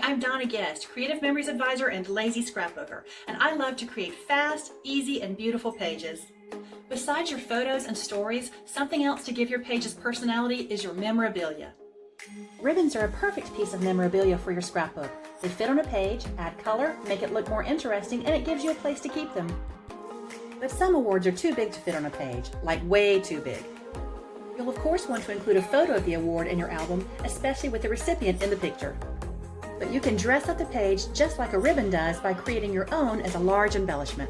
I'm Donna Guest, Creative Memories Advisor and Lazy Scrapbooker, and I love to create fast, easy, and beautiful pages. Besides your photos and stories, something else to give your pages personality is your memorabilia. Ribbons are a perfect piece of memorabilia for your scrapbook. They fit on a page, add color, make it look more interesting, and it gives you a place to keep them. But some awards are too big to fit on a page, like way too big. You'll of course want to include a photo of the award in your album, especially with the recipient in the picture. But you can dress up the page just like a ribbon does by creating your own as a large embellishment.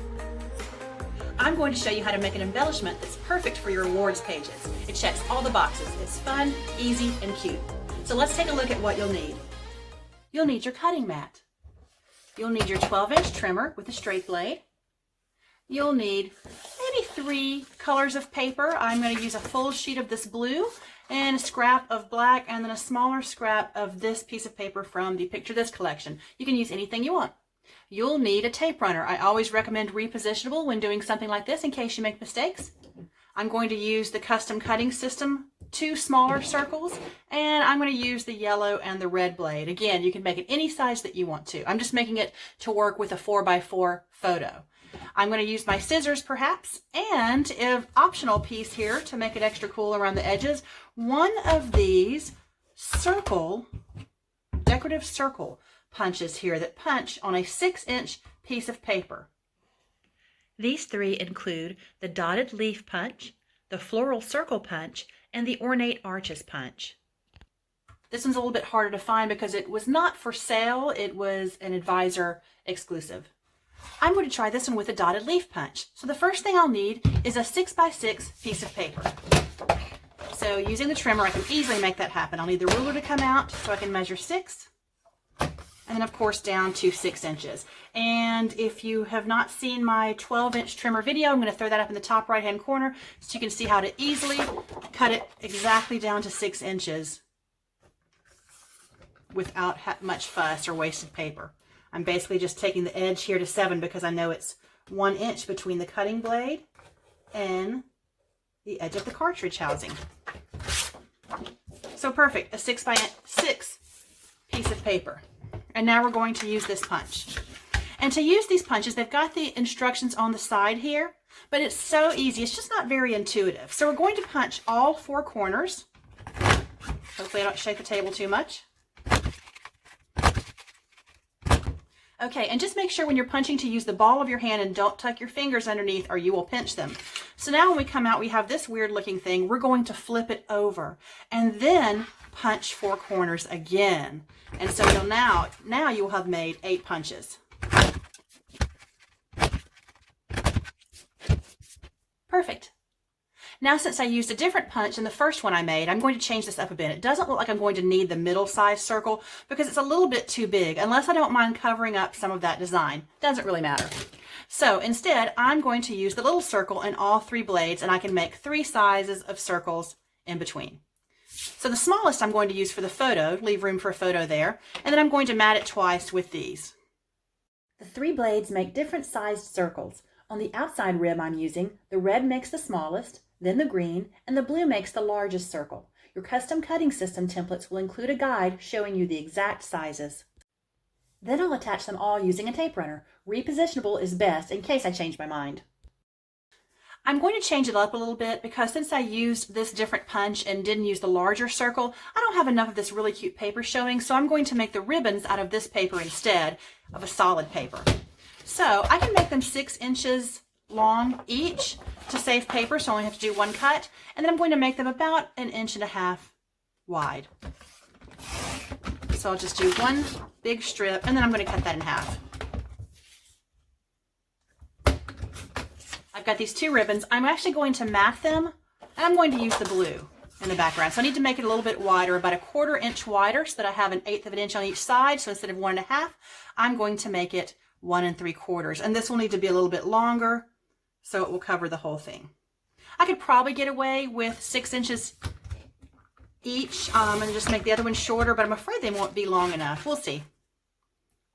I'm going to show you how to make an embellishment that's perfect for your awards pages. It checks all the boxes. It's fun, easy, and cute. So let's take a look at what you'll need. You'll need your cutting mat. You'll need your 12-inch trimmer with a straight blade. You'll need maybe 3 colors of paper. I'm going to use a full sheet of this blue and a scrap of black and then a smaller scrap of this piece of paper from the Picture This collection. You can use anything you want. You'll need a tape runner. I always recommend Repositionable when doing something like this in case you make mistakes. I'm going to use the custom cutting system, 2 smaller circles, and I'm going to use the yellow and the red blade. Again, you can make it any size that you want to. I'm just making it to work with a 4x4 photo. I'm going to use my scissors perhaps, and an optional piece here to make it extra cool around the edges, one of these decorative circle punches here that punch on a 6-inch piece of paper. These 3 include the dotted leaf punch, the floral circle punch, and the ornate arches punch. This one's a little bit harder to find because it was not for sale, it was an advisor exclusive. I'm going to try this one with a dotted leaf punch. So the first thing I'll need is a 6x6 piece of paper. So using the trimmer, I can easily make that happen. I'll need the ruler to come out so I can measure 6, and then of course down to 6 inches. And if you have not seen my 12-inch trimmer video, I'm going to throw that up in the top right-hand corner so you can see how to easily cut it exactly down to 6 inches without much fuss or wasted paper. I'm basically just taking the edge here to 7 because I know it's 1 inch between the cutting blade and the edge of the cartridge housing. So perfect, a 6x6 piece of paper. And now we're going to use this punch. And to use these punches, they've got the instructions on the side here, but it's so easy. It's just not very intuitive. So we're going to punch all 4 corners. Hopefully I don't shake the table too much. Okay, and just make sure when you're punching to use the ball of your hand and don't tuck your fingers underneath or you will pinch them. So now when we come out, we have this weird looking thing. We're going to flip it over and then punch 4 corners again. And so now you will have made 8 punches. Perfect. Now since I used a different punch in the first one I made, I'm going to change this up a bit. It doesn't look like I'm going to need the middle-sized circle because it's a little bit too big, unless I don't mind covering up some of that design. Doesn't really matter. So instead, I'm going to use the little circle in all 3 blades, and I can make 3 sizes of circles in between. So the smallest I'm going to use for the photo, leave room for a photo there, and then I'm going to mat it twice with these. The 3 blades make different sized circles. On the outside rib I'm using, the red makes the smallest, then the green, and the blue makes the largest circle. Your custom cutting system templates will include a guide showing you the exact sizes. Then I'll attach them all using a tape runner. Repositionable is best in case I change my mind. I'm going to change it up a little bit because since I used this different punch and didn't use the larger circle, I don't have enough of this really cute paper showing, so I'm going to make the ribbons out of this paper instead of a solid paper. So I can make them 6 inches long each to save paper, so I only have to do 1 cut, and then I'm going to make them about 1.5 inches wide. So I'll just do 1 big strip, and then I'm going to cut that in half. I've got these 2 ribbons. I'm actually going to mat them, and I'm going to use the blue in the background. So I need to make it a little bit wider, about 1/4 inch wider, so that I have 1/8 of an inch on each side. So instead of 1.5, I'm going to make it 1 3/4, and this will need to be a little bit longer so it will cover the whole thing. I could probably get away with 6 inches each and just make the other one shorter, but I'm afraid they won't be long enough. We'll see.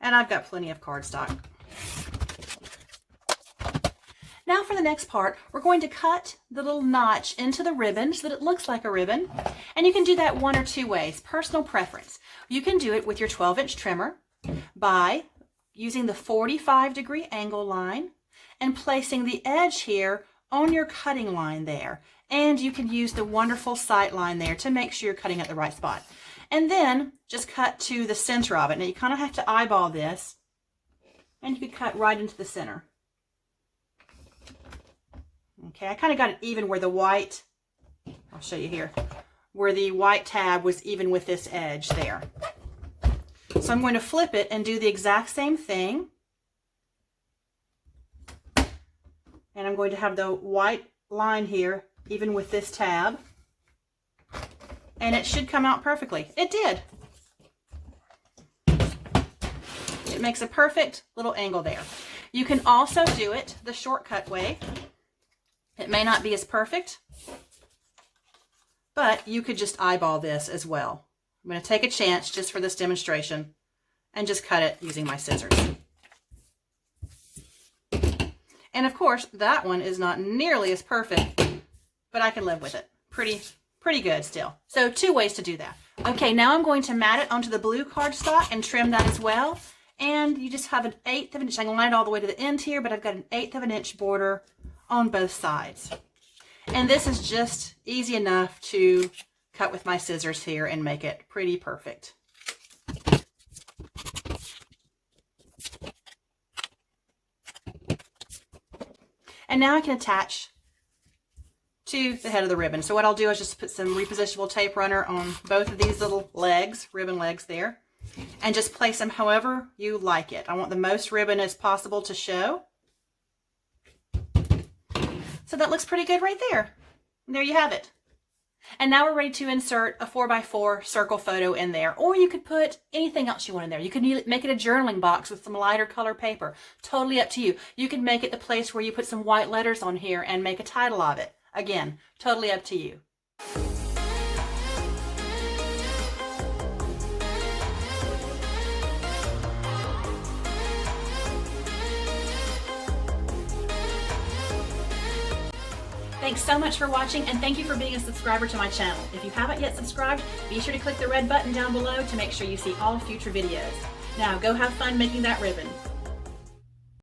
And I've got plenty of cardstock. Now for the next part, we're going to cut the little notch into the ribbon so that it looks like a ribbon. And you can do that 1 or 2 ways, personal preference. You can do it with your 12-inch trimmer, by using the 45-degree angle line and placing the edge here on your cutting line there. And you can use the wonderful sight line there to make sure you're cutting at the right spot. And then just cut to the center of it. Now you kind of have to eyeball this, and you could cut right into the center. Okay, I kind of got it even where the white, I'll show you here, where the white tab was even with this edge there. So I'm going to flip it and do the exact same thing. And I'm going to have the white line here even with this tab. And it should come out perfectly. It did. It makes a perfect little angle there. You can also do it the shortcut way. It may not be as perfect, but you could just eyeball this as well. I'm going to take a chance just for this demonstration and just cut it using my scissors. And of course, that one is not nearly as perfect, but I can live with it. Pretty good still. So 2 ways to do that. Okay, now I'm going to mat it onto the blue cardstock and trim that as well. And you just have an 1/8 of an inch. I can line it all the way to the end here, but I've got an 1/8 of an inch border on both sides. And this is just easy enough to cut with my scissors here and make it pretty perfect. And now I can attach to the head of the ribbon. So what I'll do is just put some repositionable tape runner on both of these little legs, ribbon legs there, and just place them however you like it. I want the most ribbon as possible to show. So that looks pretty good right there. And there you have it. And now we're ready to insert a 4x4 circle photo in there. Or you could put anything else you want in there. You could make it a journaling box with some lighter color paper. Totally up to you. You could make it the place where you put some white letters on here and make a title of it. Again, totally up to you. Thanks so much for watching, and thank you for being a subscriber to my channel. If you haven't yet subscribed, be sure to click the red button down below to make sure you see all future videos. Now go have fun making that ribbon.